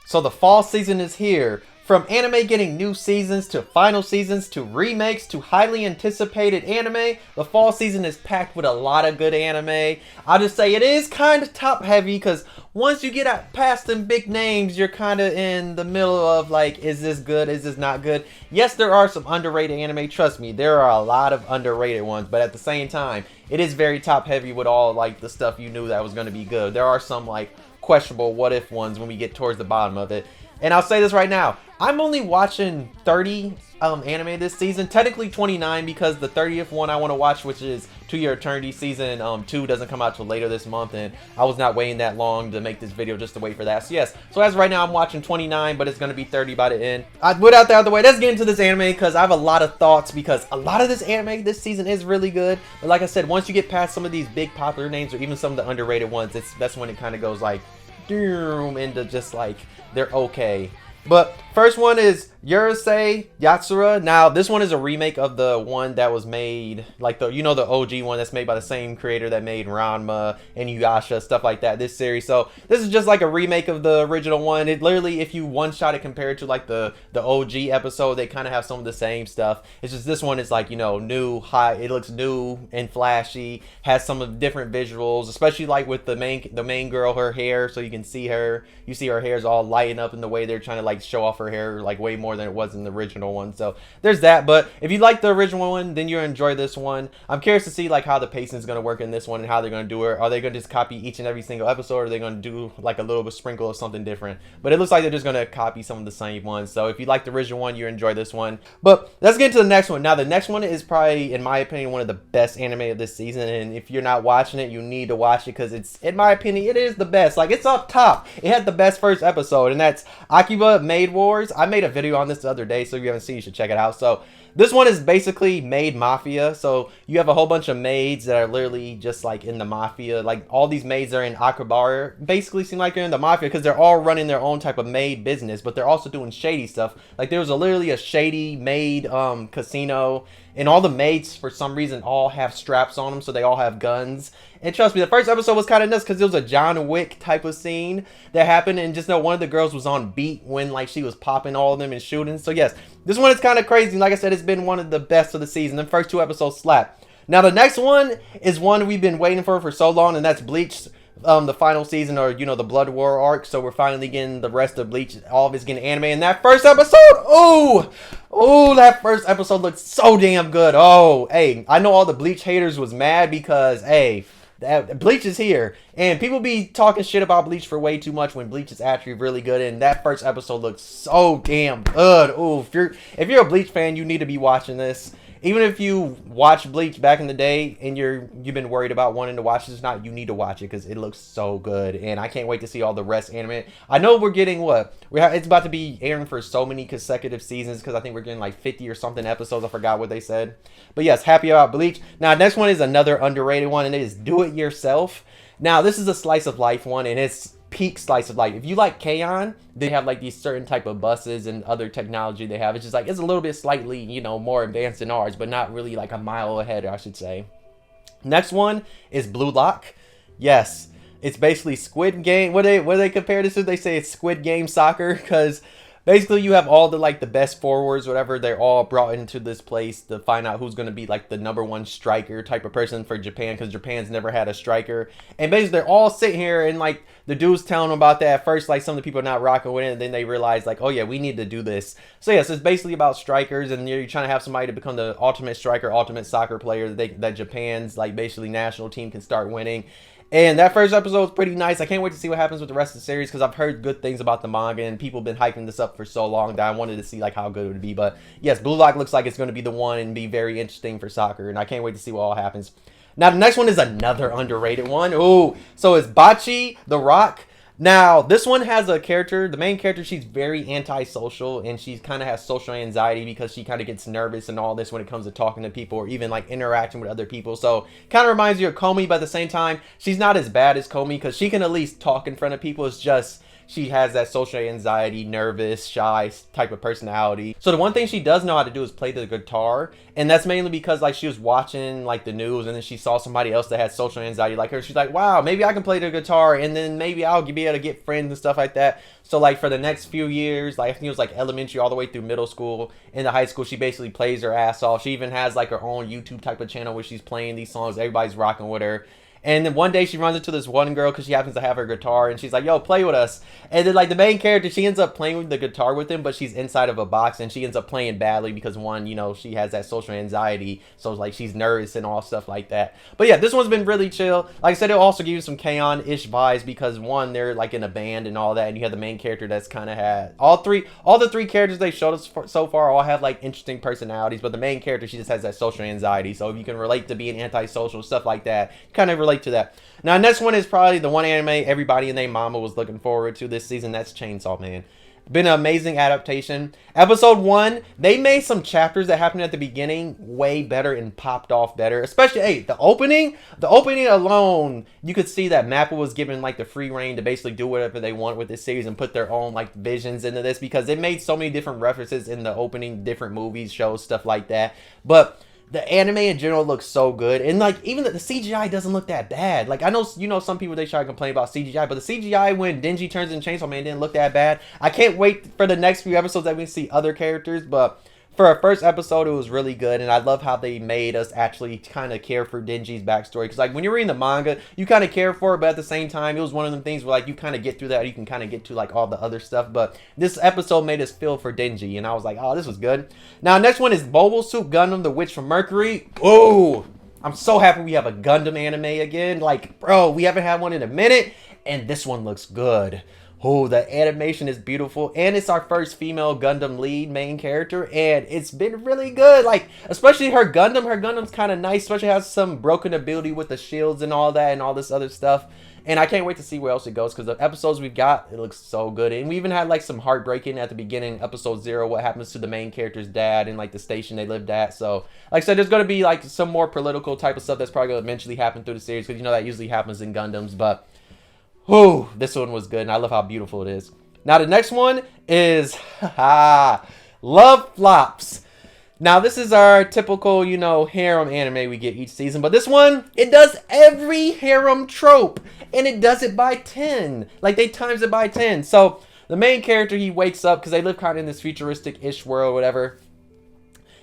So the fall season is here. From anime getting new seasons to final seasons to remakes to highly anticipated anime, the fall season is packed with a lot of good anime. I'll just say it is kind of top heavy because once you get past them big names, you're kind of in the middle of like, is this good? Is this not good? Yes, there are some underrated anime. Trust me, there are a lot of underrated ones, but at the same time, it is very top heavy with all like the stuff you knew that was going to be good. There are some like questionable what if ones when we get towards the bottom of it. And I'll say this right now, I'm only watching 30 anime this season, technically 29 because the 30th one I want to watch, which is To Your Eternity season 2, doesn't come out till later this month, and I was not waiting that long to make this video just to wait for that. So yes, so as right now I'm watching 29, but it's going to be 30 by the end. Without that out of the way, let's get into this anime because I have a lot of thoughts because a lot of this anime this season is really good. But like I said, once you get past some of these big popular names or even some of the underrated ones, that's when it kind of goes like into just like they're okay. But first one is URUSEI YATSURA. Now this one is a remake of the one that was made, like the the OG one that's made by the same creator that made Ranma and Yasha, stuff like that, this series. So this is just like a remake of the original one. It literally, if you one shot it compared to like the OG episode, they kind of have some of the same stuff. It's just this one is like new, high, it looks new and flashy, has some of the different visuals, especially like with the main girl, her hair, so you can see her, you see her hair's all lighting up in the way they're trying to like show off her hair like way more than it was in the original one. So there's that. But if you like the original one, then you'll enjoy this one. I'm curious to see like how the pacing is going to work in this one and how they're going to do it. Are they going to just copy each and every single episode, or are they going to do like a little bit sprinkle of something different? But it looks like they're just going to copy some of the same ones. So if you like the original one, you enjoy this one. But let's get into the next one. Now the next one is probably, in my opinion, one of the best anime of this season, and if you're not watching it, you need to watch it because it's, in my opinion, it is the best. Like, it's up top. It had the best first episode, and that's AKIBA Maid Wars. I made a video on this the other day, so if you haven't seen, you should check it out. So this one is basically maid mafia. So you have a whole bunch of maids that are literally just like in the mafia. Like all these maids are in AKIBA, basically seem like they're in the mafia because they're all running their own type of maid business, but they're also doing shady stuff. Like there was literally a shady maid casino, and all the maids for some reason all have straps on them, so they all have guns. And trust me, the first episode was kind of nuts because it was a John Wick type of scene that happened, and just know one of the girls was on beat when like she was popping all of them and shooting. So yes, this one is kind of crazy. Like I said, it's been one of the best of the season. The first 2 episodes slap. Now the next one is one we've been waiting for so long, and that's Bleach. The final season, or the Blood War arc. So we're finally getting the rest of Bleach. All of it's getting anime. And that first episode, oh, that first episode looked so damn good. Oh, hey, I know all the Bleach haters was mad because, hey, Bleach is here, and people be talking shit about Bleach for way too much when Bleach is actually really good. And that first episode looks so damn good. Oh, if you're a Bleach fan, you need to be watching this. Even if you watched Bleach back in the day and you've been worried about wanting to watch this, you need to watch it because it looks so good, and I can't wait to see all the rest anime. I know we're getting it's about to be airing for so many consecutive seasons because I think we're getting like 50 or something episodes. I forgot what they said, but yes, happy about Bleach. Now next one is another underrated one, and it is Do It Yourself. Now this is a slice of life one, and it's peak slice of life. If you like K-On!, they have like these certain type of buses and other technology they have. It's just like, it's a little bit slightly, more advanced than ours, but not really like a mile ahead, I should say. Next one is Blue Lock. Yes, it's basically Squid Game. What do they compare this to? They say it's Squid Game soccer because basically you have all the like the best forwards, whatever. They're all brought into this place to find out who's going to be like the #1 striker type of person for Japan, because Japan's never had a striker. And basically they're all sitting here, and like the dude's telling them about that. At first, like some of the people are not rocking with it, and then they realize like, oh yeah, we need to do this. So yes, it's basically about strikers, and you're trying to have somebody to become the ultimate striker, ultimate soccer player that Japan's like basically national team can start winning. And that first episode was pretty nice. I can't wait to see what happens with the rest of the series because I've heard good things about the manga, and people have been hyping this up for so long that I wanted to see like how good it would be. But yes, Blue Lock looks like it's going to be the one and be very interesting for soccer, and I can't wait to see what all happens. Now the next one is another underrated one. Oh, so it's BOCCHI, The Rock. Now, this one has a character, the main character, she's very antisocial, and she kind of has social anxiety because she kind of gets nervous and all this when it comes to talking to people or even like interacting with other people. So kind of reminds you of Komi, but at the same time, she's not as bad as Komi because she can at least talk in front of people. It's just she has that social anxiety, nervous, shy type of personality. So the one thing she does know how to do is play the guitar, and that's mainly because like she was watching like the news, and then she saw somebody else that had social anxiety like her. She's like, wow, maybe I can play the guitar, and then maybe I'll be able to get friends and stuff like that. So like for the next few years, like I think it was like elementary all the way through middle school, into high school, she basically plays her ass off. She even has like her own YouTube type of channel where she's playing these songs. Everybody's rocking with her. And then one day she runs into this one girl because she happens to have her guitar, and she's like, yo, play with us. And then like the main character, she ends up playing with the guitar with him, but she's inside of a box, and she ends up playing badly because one, you know, she has that social anxiety, so like she's nervous and all stuff like that. But yeah, this one's been really chill. Like I said, it'll also give you some K-On!-ish vibes because one, they're like in a band and all that, and you have the main character that's kind of had all the three characters they showed us so far all have like interesting personalities, but the main character, she just has that social anxiety. So if you can relate to being antisocial, stuff like that, you kind of relate to that. Now, next one is probably the one anime everybody and their mama was looking forward to this season. That's Chainsaw Man. Been an amazing adaptation. Episode 1, they made some chapters that happened at the beginning way better and popped off better. Especially, hey, the opening alone, you could see that Mappa was given like the free reign to basically do whatever they want with this series and put their own like visions into this, because they made so many different references in the opening, different movies, shows, stuff like that. But the anime in general looks so good, and like even the CGI doesn't look that bad. Like I know, you know, some people they try to complain about CGI, but the CGI when Denji turns into Chainsaw Man didn't look that bad. I can't wait for the next few episodes that we see other characters, but for our first episode, it was really good, and I love how they made us actually kind of care for Denji's backstory. Because like when you're reading the manga, you kind of care for it, but at the same time, it was one of them things where like you kind of get through that, you can kind of get to like all the other stuff. But this episode made us feel for Denji, and I was like, oh, this was good. Now, next one is Mobile Suit Gundam: The Witch from Mercury. Oh, I'm so happy we have a Gundam anime again. Like, bro, we haven't had one in a minute, and this one looks good. Oh, the animation is beautiful, and it's our first female Gundam lead main character, and it's been really good. Like, especially her Gundam's kind of nice, especially has some broken ability with the shields and all that and all this other stuff. And I can't wait to see where else it goes, because the episodes we've got, it looks so good. And we even had like some heartbreaking at the beginning, episode 0, what happens to the main character's dad and like the station they lived at. So, like I said, there's going to be like some more political type of stuff that's probably going to eventually happen through the series, because you know that usually happens in Gundams, but oh, this one was good, and I love how beautiful it is. Now, the next one is Love Flops. Now, this is our typical, you know, harem anime we get each season, but this one, it does every harem trope, and it does it by 10. Like, they times it by 10. So, the main character, he wakes up, because they live kind of in this futuristic-ish world, whatever.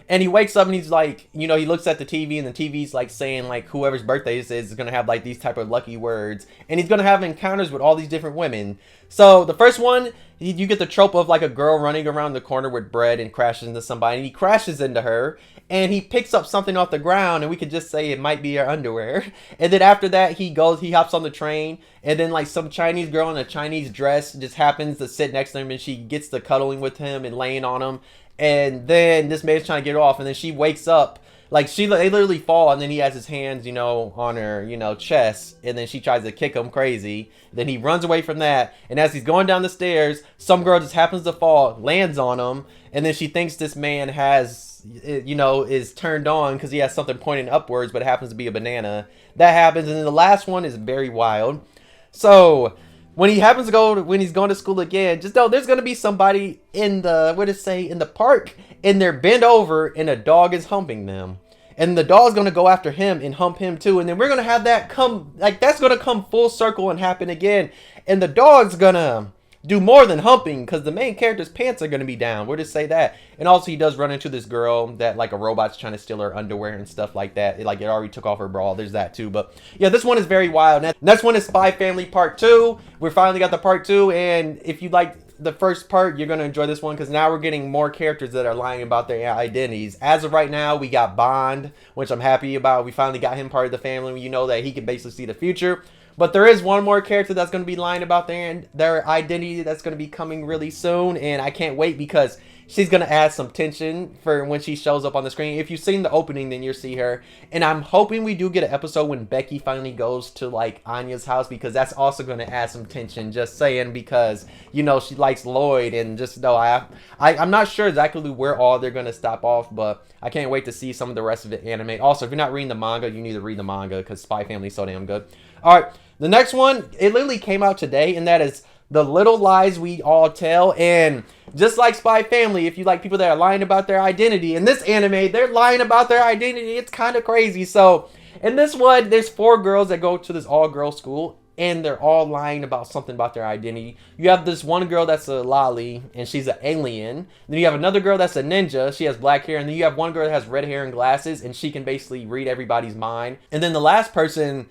And he wakes up and he's like, you know, he looks at the TV, and the TV's like saying like whoever's birthday this is going to have like these type of lucky words. And he's going to have encounters with all these different women. So the first one, you get the trope of like a girl running around the corner with bread and crashes into somebody. And he crashes into her, and he picks up something off the ground, and we could just say it might be her underwear. And then after that, he hops on the train, and then like some Chinese girl in a Chinese dress just happens to sit next to him, and she gets to cuddling with him and laying on him. And then this man's trying to get off, and then she wakes up. Like, they literally fall, and then he has his hands, you know, on her, you know, chest, and then she tries to kick him crazy. Then he runs away from that, and as he's going down the stairs, some girl just happens to fall, lands on him, and then she thinks this man has, you know, is turned on because he has something pointing upwards, but it happens to be a banana. That happens, and then the last one is very wild. So when he's going to school again, just know there's going to be somebody in the park, and they're bent over, and a dog is humping them. And the dog's going to go after him and hump him too. And then we're going to have that that's going to come full circle and happen again. And the dog's going to do more than humping, because the main character's pants are going to be down. We'll just say that. And also he does run into this girl that like a robot's trying to steal her underwear and stuff like that. It already took off her bra. There's that too. But yeah, this one is very wild. Next one is Spy Family Part 2. We finally got the Part 2. And if you like the first part, you're going to enjoy this one, because now we're getting more characters that are lying about their identities. As of right now, we got Bond, which I'm happy about. We finally got him part of the family. You know that he can basically see the future. But there is one more character that's going to be lying about their identity that's going to be coming really soon. And I can't wait, because she's going to add some tension for when she shows up on the screen. If you've seen the opening, then you'll see her. And I'm hoping we do get an episode when Becky finally goes to like Anya's house, because that's also going to add some tension. Just saying, because, you know, she likes Lloyd, and just know I'm not sure exactly where all they're going to stop off, but I can't wait to see some of the rest of the anime. Also, if you're not reading the manga, you need to read the manga, because Spy Family is so damn good. All right. The next one, it literally came out today, and that is the little lies we all tell. And just like Spy Family, if you like people that are lying about their identity, in this anime, they're lying about their identity. It's kind of crazy. So in this one, there's 4 girls that go to this all-girls school, and they're all lying about something about their identity. You have this one girl that's a loli, and she's an alien. Then you have another girl that's a ninja. She has black hair. And then you have one girl that has red hair and glasses, and she can basically read everybody's mind. And then the last person,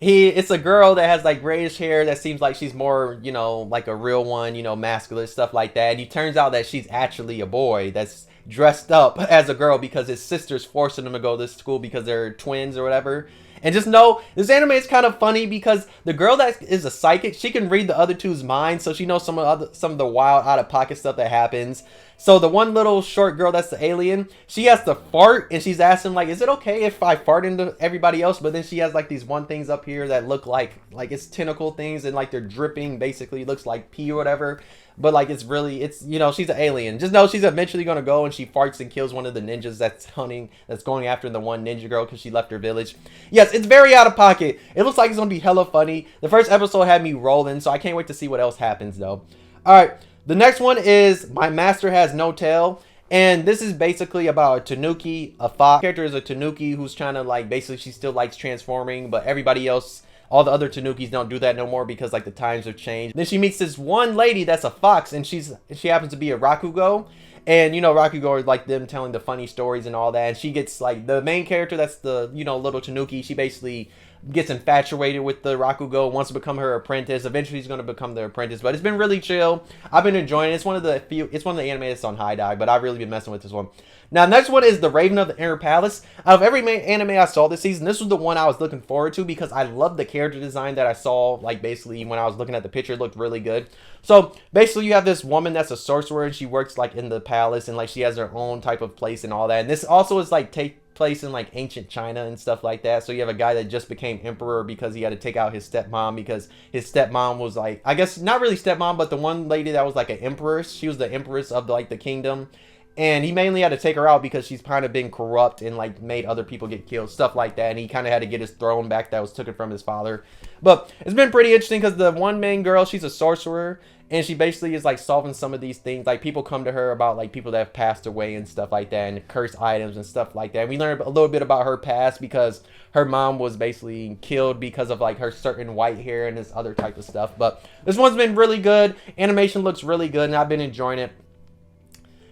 it's a girl that has like grayish hair that seems like she's more, you know, like a real one, you know, masculine, stuff like that. And it turns out that she's actually a boy that's dressed up as a girl because his sister's forcing him to go to this school because they're twins or whatever. And just know, this anime is kind of funny because the girl that is a psychic, she can read the other two's minds, so she knows some of the wild, out-of-pocket stuff that happens. So the one little short girl that's the alien, she has to fart, and she's asking, like, is it okay if I fart into everybody else? But then she has, like, these one things up here that look like it's tentacle things, and, like, they're dripping, basically, looks like pee or whatever. But, like, it's, you know, she's an alien. Just know she's eventually going to go and she farts and kills one of the ninjas that's going after the one ninja girl because she left her village. Yes, it's very out of pocket. It looks like it's going to be hella funny. The first episode had me rolling, so I can't wait to see what else happens, though. Alright, the next one is My Master Has No Tail. And this is basically about a tanuki, a fox. The character is a tanuki who's trying to, like, basically she still likes transforming, but everybody else, all the other tanukis don't do that no more because, like, the times have changed. Then she meets this one lady that's a fox, and she happens to be a rakugo. And, you know, rakugo are, like, them telling the funny stories and all that. And she gets, like, the main character that's the, you know, little tanuki, she basically gets infatuated with the rakugo, wants to become her apprentice. Eventually she's going to become their apprentice, but it's been really chill. I've been enjoying it. It's one of the anime that's on high dive, but I've really been messing with this one. Now, next one is The Raven of the Inner Palace. Out of every anime I saw this season, this was the one I was looking forward to because I love the character design that I saw, like, basically when I was looking at the picture, it looked really good. So basically you have this woman that's a sorcerer, and she works, like, in the palace, and, like, she has her own type of place and all that. And this also is, like, place in, like, ancient China and stuff like that. So you have a guy that just became emperor because he had to take out his stepmom because his stepmom was, like, I guess not really stepmom, but the one lady that was like an empress. She was the empress of the kingdom, and he mainly had to take her out because she's kind of been corrupt and, like, made other people get killed, stuff like that. And he kind of had to get his throne back that was taken from his father. But it's been pretty interesting because the one main girl, she's a sorcerer, and she basically is, like, solving some of these things. Like, people come to her about, like, people that have passed away and stuff like that, and cursed items and stuff like that. And we learned a little bit about her past because her mom was basically killed because of, like, her certain white hair and this other type of stuff. But this one's been really good. Animation looks really good, and I've been enjoying it.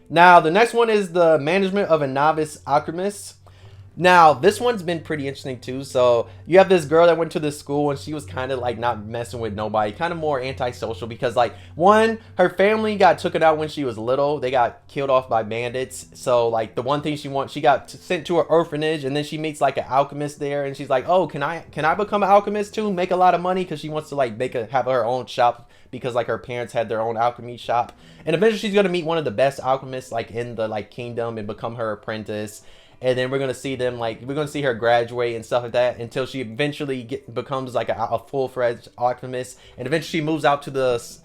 Now, the next one is The Management of a Novice Alchemist. Now, this one's been pretty interesting too. So you have this girl that went to this school, and she was kind of, like, not messing with nobody, kind of more antisocial because, like, one, her family got taken out when she was little. They got killed off by bandits. So, like, the one thing she got sent to an orphanage, and then she meets, like, an alchemist there, and she's like, oh, can I become an alchemist too, make a lot of money, because she wants to, like, have her own shop because, like, her parents had their own alchemy shop. And eventually she's going to meet one of the best alchemists, like, in the, like, kingdom and become her apprentice. And then we're going to see them, like, we're going to see her graduate and stuff like that until she eventually becomes, like, a full-fledged alchemist. And eventually she moves out to this,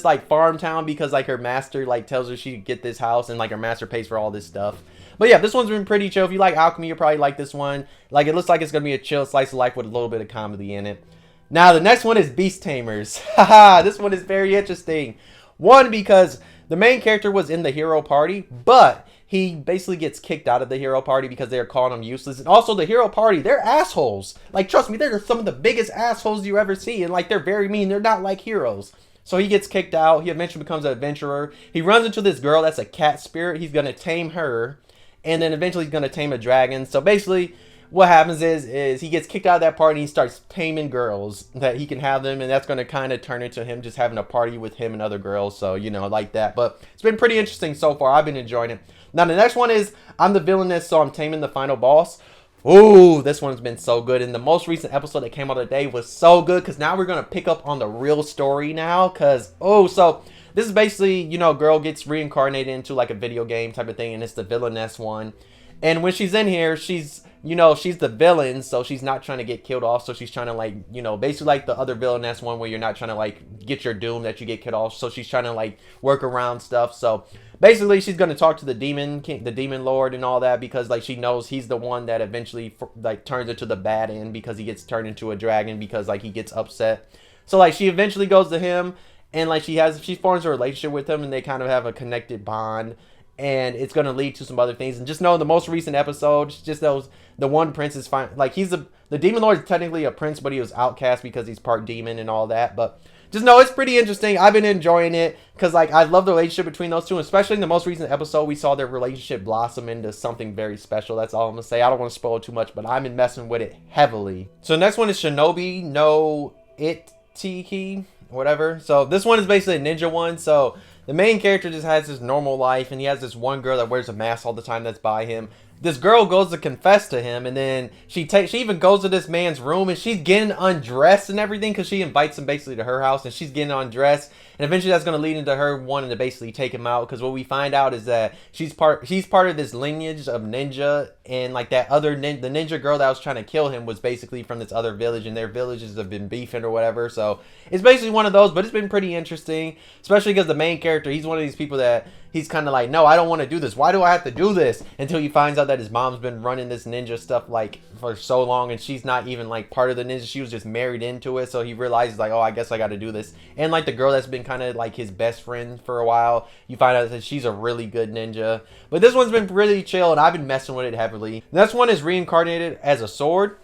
like, farm town because, like, her master, like, tells her she can get this house, and, like, her master pays for all this stuff. But yeah, this one's been pretty chill. If you like alchemy, you'll probably like this one. Like, it looks like it's going to be a chill slice of life with a little bit of comedy in it. Now, the next one is Beast Tamers. Haha, this one is very interesting. One, because the main character was in the hero party, but he basically gets kicked out of the hero party because they're calling him useless. And also, the hero party, they're assholes. Like, trust me, they're some of the biggest assholes you ever see. And, like, they're very mean. They're not like heroes. So he gets kicked out. He eventually becomes an adventurer. He runs into this girl that's a cat spirit. He's going to tame her. And then eventually he's going to tame a dragon. So basically, what happens is he gets kicked out of that party, and he starts taming girls that he can have them, and that's going to kind of turn into him just having a party with him and other girls. So, you know, like that. But it's been pretty interesting so far. I've been enjoying it. Now, the next one is I'm the villainess, so I'm taming the final boss. Ooh, this one's been so good. And the most recent episode that came out today was so good because now we're going to pick up on the real story now. Because, so this is basically, you know, girl gets reincarnated into, like, a video game type of thing, and it's the villainess one. And when she's in here, she's the villain, so she's not trying to get killed off. So she's trying to, like, you know, basically like the other villainess one where you're not trying to, like, get your doom that you get killed off. So she's trying to, like, work around stuff. So basically she's going to talk to the demon king, the demon lord and all that, because, like, she knows he's the one that eventually, like, turns into the bad end because he gets turned into a dragon because, like, he gets upset. So, like, she eventually goes to him. and like she forms a relationship with him, and they kind of have a connected bond, and it's going to lead to some other things. And just know the most recent episodes, just those, the one prince is fine, like the demon lord is technically a prince, but he was outcast because he's part demon and all that. But just know it's pretty interesting. I've been enjoying it because like I love the relationship between those two, especially in the most recent episode. We saw their relationship blossom into something very special. That's all I'm gonna say. I don't want to spoil too much, but I've been messing with it heavily. So next one is Shinobi no ITTOki, whatever. So this one is basically a ninja one. So the main character just has his normal life, and he has this one girl that wears a mask all the time that's by him. This girl goes to confess to him, and then she even goes to this man's room, and she's getting undressed and everything because she invites him basically to her house, and she's getting undressed, and eventually that's going to lead into her wanting to basically take him out, because what we find out is that she's part of this lineage of ninja, and like that other the ninja girl that was trying to kill him was basically from this other village, and their villages have been beefing or whatever. So it's basically one of those, but it's been pretty interesting, especially because the main character, he's one of these people that he's kind of like, no, I don't want to do this. Why do I have to do this? Until he finds out that his mom's been running this ninja stuff like for so long, and she's not even like part of the ninja. She was just married into it. So he realizes like, oh, I guess I got to do this. And like the girl that's been kind of like his best friend for a while, you find out that she's a really good ninja. But this one's been really chill, and I've been messing with it heavily. The next one is Reincarnated as a Sword.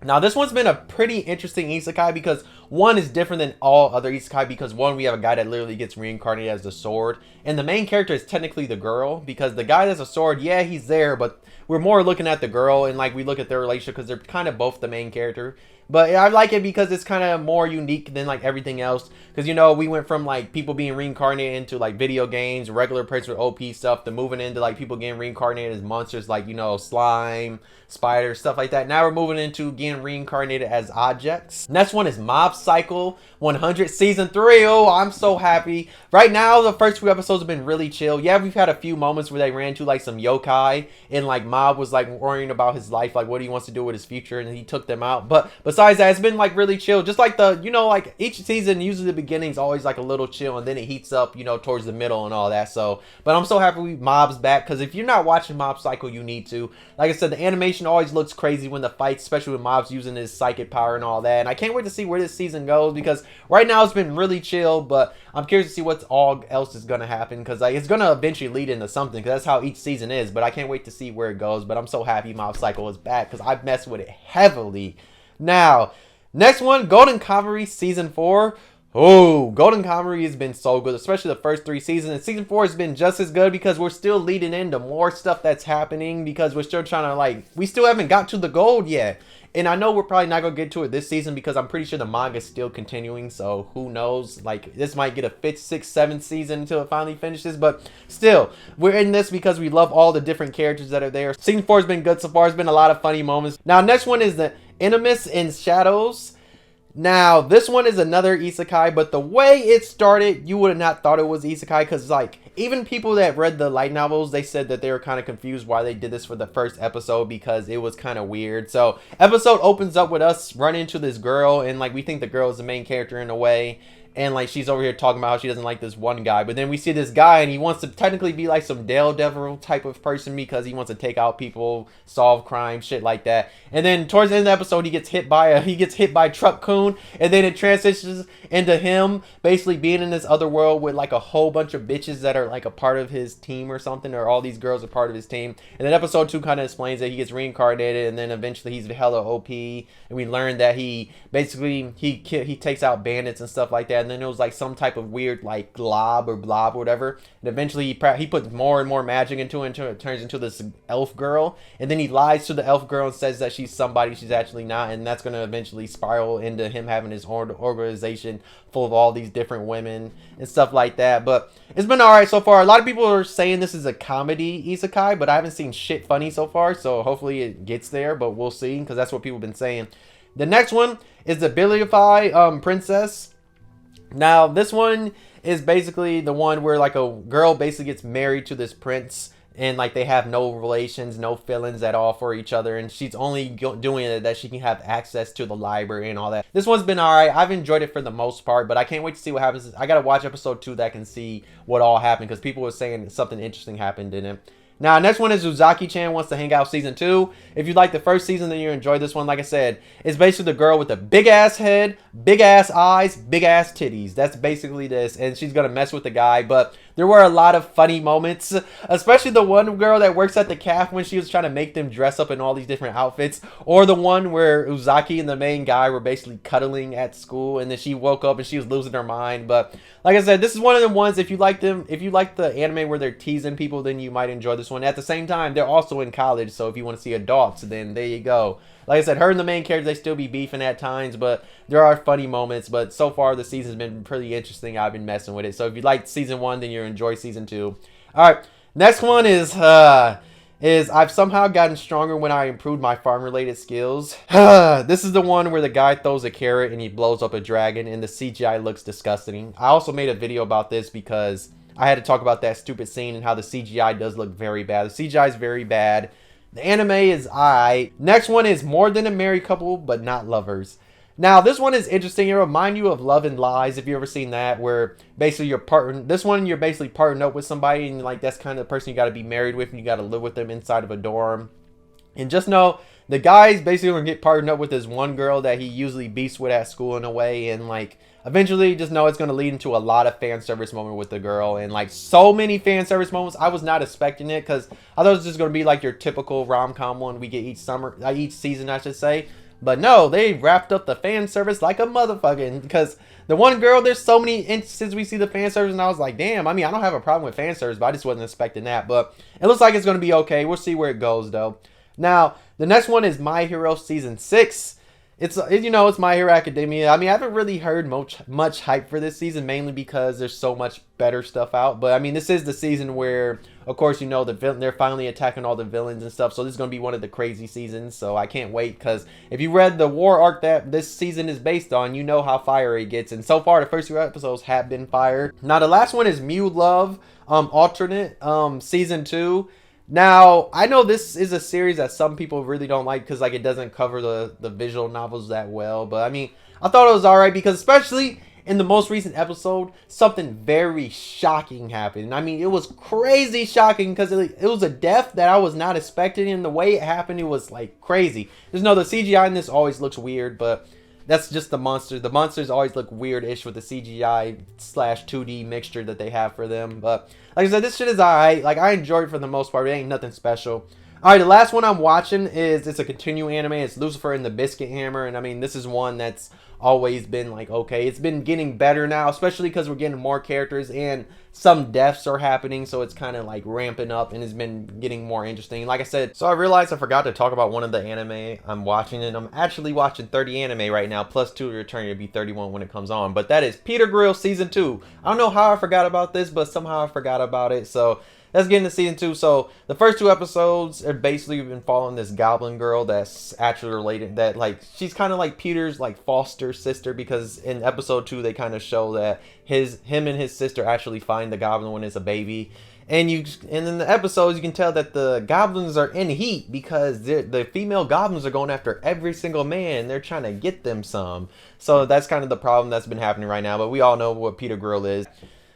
Now this one's been a pretty interesting isekai because one is different than all other isekai, because one, we have a guy that literally gets reincarnated as a sword, and the main character is technically the girl, because the guy that's a sword, yeah, he's there, but we're more looking at the girl, and like we look at their relationship because they're kind of both the main character. But I like it because it's kind of more unique than like everything else, because you know, we went from like people being reincarnated into like video games, regular person with OP stuff, to moving into like people getting reincarnated as monsters like, you know, slime, spider, stuff like that. Now we're moving into getting reincarnated as objects. Next one is Mob Psycho 100 season 3. Oh, I'm so happy. Right now the first few episodes have been really chill. Yeah, we've had a few moments where they ran to like some yokai, and like Mob was like worrying about his life, like what he wants to do with his future, and he took them out. But besides that, it's been like really chill. Just like the, you know, like each season, usually the beginning's always like a little chill, and then it heats up, you know, towards the middle and all that. So, but I'm so happy Mob's back, because if you're not watching Mob Psycho, you need to. Like I said, the animation always looks crazy when the fights, especially when Mob's using his psychic power and all that. And I can't wait to see where this season goes, because right now it's been really chill, but I'm curious to see what's all else is going to happen, because like it's going to eventually lead into something, because that's how each season is. But I can't wait to see where it goes. But I'm so happy Mob Psycho is back, because I've messed with it heavily. Now, next one, Golden Kamuy season 4. Oh, Golden Kamuy has been so good, especially the first 3 seasons. And season 4 has been just as good, because we're still leading into more stuff that's happening, because we're still trying to like, we still haven't got to the gold yet. And I know we're probably not going to get to it this season, because I'm pretty sure the manga is still continuing. So who knows? Like, this might get a 5th, 6th, 7th season until it finally finishes. But still, we're in this because we love all the different characters that are there. Season 4 has been good so far. It's been a lot of funny moments. Now, next one is the EMINENCE in Shadows. Now, this one is another isekai, but the way it started, you would have not thought it was isekai, because like, even people that read the light novels, they said that they were kind of confused why they did this for the first episode, because it was kind of weird. So, episode opens up with us running into this girl, and like, we think the girl is the main character in a way. And like, she's over here talking about how she doesn't like this one guy. But then we see this guy, and he wants to technically be like some Daredevil type of person, because he wants to take out people, solve crime, shit like that. And then towards the end of the episode, he gets hit by Truck Kun, and then it transitions into him basically being in this other world with like a whole bunch of bitches that are like a part of his team or something, or all these girls are part of his team. And then episode 2 kind of explains that he gets reincarnated, and then eventually he's hella OP, and we learn that he basically he takes out bandits and stuff like that. And then it was like some type of weird like glob or blob or whatever, and eventually he puts more and more magic into it until it turns into this elf girl, and then he lies to the elf girl and says that she's somebody she's actually not, and that's going to eventually spiral into him having his organization full of all these different women and stuff like that. But it's been alright so far. A lot of people are saying this is a comedy isekai, but I haven't seen shit funny so far, so hopefully it gets there, but we'll see, because that's what people have been saying. The next one is the BLEACH princess. Now, this one is basically the one where like a girl basically gets married to this prince, and like they have no relations, no feelings at all for each other, and she's only doing it that she can have access to the library and all that. This one's been alright. I've enjoyed it for the most part, but I can't wait to see what happens. I gotta watch episode 2 that can see what all happened, because people were saying something interesting happened in it. Now, next one is Uzaki-chan Wants to Hang Out Season 2. If you like the first season, then you enjoy this one. Like I said, it's basically the girl with the big-ass head, big-ass eyes, big-ass titties. That's basically this, and she's going to mess with the guy. But there were a lot of funny moments, especially the one girl that works at the calf when she was trying to make them dress up in all these different outfits. Or the one where Uzaki and the main guy were basically cuddling at school, and then she woke up and she was losing her mind. But like I said, this is one of the ones, if you like them, if you like the anime where they're teasing people, then you might enjoy this one. At the same time, they're also in college, so if you want to see adults, then there you go. Like I said, her and the main character, they still be beefing at times, but there are funny moments. But so far, the season's been pretty interesting. I've been messing with it. So if you like season 1, then you'll enjoy season 2. All right, next one is I've somehow gotten stronger when I improved my farm-related skills. This is the one where the guy throws a carrot and he blows up a dragon, and the CGI looks disgusting. I also made a video about this because I had to talk about that stupid scene and how the CGI does look very bad. The CGI is very bad. The anime is alright. Next one is More Than a Married Couple, But Not Lovers. Now, this one is interesting. It reminds you of Love and Lies, if you ever seen that, where basically this one you're basically partnered up with somebody, and like that's kind of the person you got to be married with, and you got to live with them inside of a dorm. And just know, the guy's basically going to get partnered up with this one girl that he usually beats with at school in a way, and like eventually just know it's going to lead into a lot of fan service moment with the girl, and like so many fan service moments. I was not expecting it because I thought it was just going to be like your typical rom-com one we get each season, I should say. But no, they wrapped up the fan service like a motherfucking, because the one girl, there's so many instances we see the fan service, and I was like, damn, I mean, I don't have a problem with fan service, but I just wasn't expecting that. But it looks like it's going to be okay. We'll see where it goes, though. Now, the next one is My Hero Season 6. It's My Hero Academia. I mean, I haven't really heard much hype for this season, mainly because there's so much better stuff out. But I mean, this is the season where, of course, they're finally attacking all the villains and stuff. So this is going to be one of the crazy seasons. So I can't wait, because if you read the war arc that this season is based on, you know how fire it gets. And so far, the first 2 episodes have been fire. Now, the last one is Mew Love Alternate Season 2. Now, I know this is a series that some people really don't like because like it doesn't cover the visual novels that well. But I mean, I thought it was alright because especially in the most recent episode, something very shocking happened. I mean, it was crazy shocking because it was a death that I was not expecting, and the way it happened, it was like crazy. There's no, the CGI in this always looks weird, but that's just the monsters. The monsters always look weird-ish with the CGI / 2D mixture that they have for them. But like I said, this shit is alright. Like, I enjoyed it for the most part. It ain't nothing special. Alright, the last one I'm watching it's a continuing anime. It's Lucifer and the Biscuit Hammer. And I mean, this is one that's always been like, okay, it's been getting better now, especially because we're getting more characters and some deaths are happening, so it's kind of like ramping up and it's been getting more interesting. Like I said, so I realized I forgot to talk about one of the anime I'm watching, and I'm actually watching 30 anime right now, plus 2 returning to be 31 when it comes on. But that is Peter Grill Season 2. I don't know how I forgot about this, but somehow I forgot about it. So let's get into season 2. So the first 2 episodes are basically been following this goblin girl that's actually related, that like she's kind of like Peter's like foster sister, because in episode 2 they kind of show that him and his sister actually find the goblin when it's a baby. And in the episodes you can tell that the goblins are in heat because the female goblins are going after every single man. They're trying to get them some. So that's kind of the problem that's been happening right now. But we all know what Peter Grill is.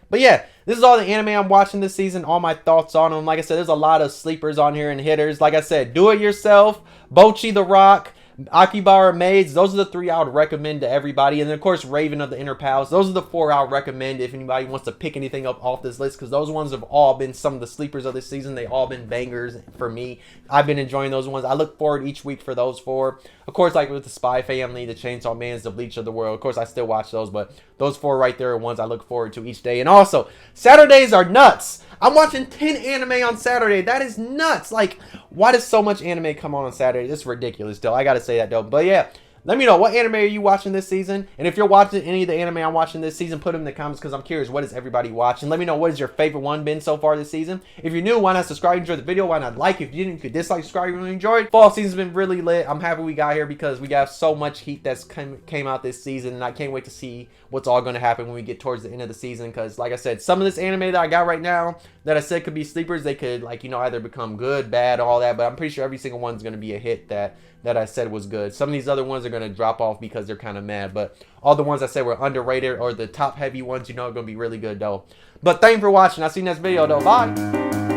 But yeah, this is all the anime I'm watching this season, all my thoughts on them. Like I said, there's a lot of sleepers on here and hitters. Like I said, Do It Yourself, BOCCHI the Rock, AKIBA or MAIDs. Those are the 3 I would recommend to everybody. And then, of course, Raven of the Inner Palace. Those are the 4 I would recommend if anybody wants to pick anything up off this list, because those ones have all been some of the sleepers of this season. They've all been bangers for me. I've been enjoying those ones. I look forward each week for those 4. Of course, like with the Spy Family, the Chainsaw Mans, the Bleach of the World. Of course, I still watch those, but those 4 right there are ones I look forward to each day. And also, Saturdays are nuts. I'm watching 10 anime on Saturday. That is nuts. Like, why does so much anime come on Saturday? This is ridiculous, though. I gotta say that, though. But yeah, let me know, what anime are you watching this season? And if you're watching any of the anime I'm watching this season, put them in the comments, because I'm curious, what is everybody watching? Let me know, what is your favorite one been so far this season? If you're new, why not subscribe, enjoy the video? Why not like? If you didn't, you could dislike, subscribe, really enjoyed. Fall season's been really lit. I'm happy we got here because we got so much heat that's came out this season, and I can't wait to see what's all going to happen when we get towards the end of the season, because like I said, some of this anime that I got right now that I said could be sleepers, they could, like, either become good, bad, all that, but I'm pretty sure every single one's going to be a hit that I said was good. Some of these other ones are going to drop off because they're kind of mad, but all the ones I said were underrated or the top heavy ones, are going to be really good, though. But thank you for watching. I'll see you next video, though. Bye.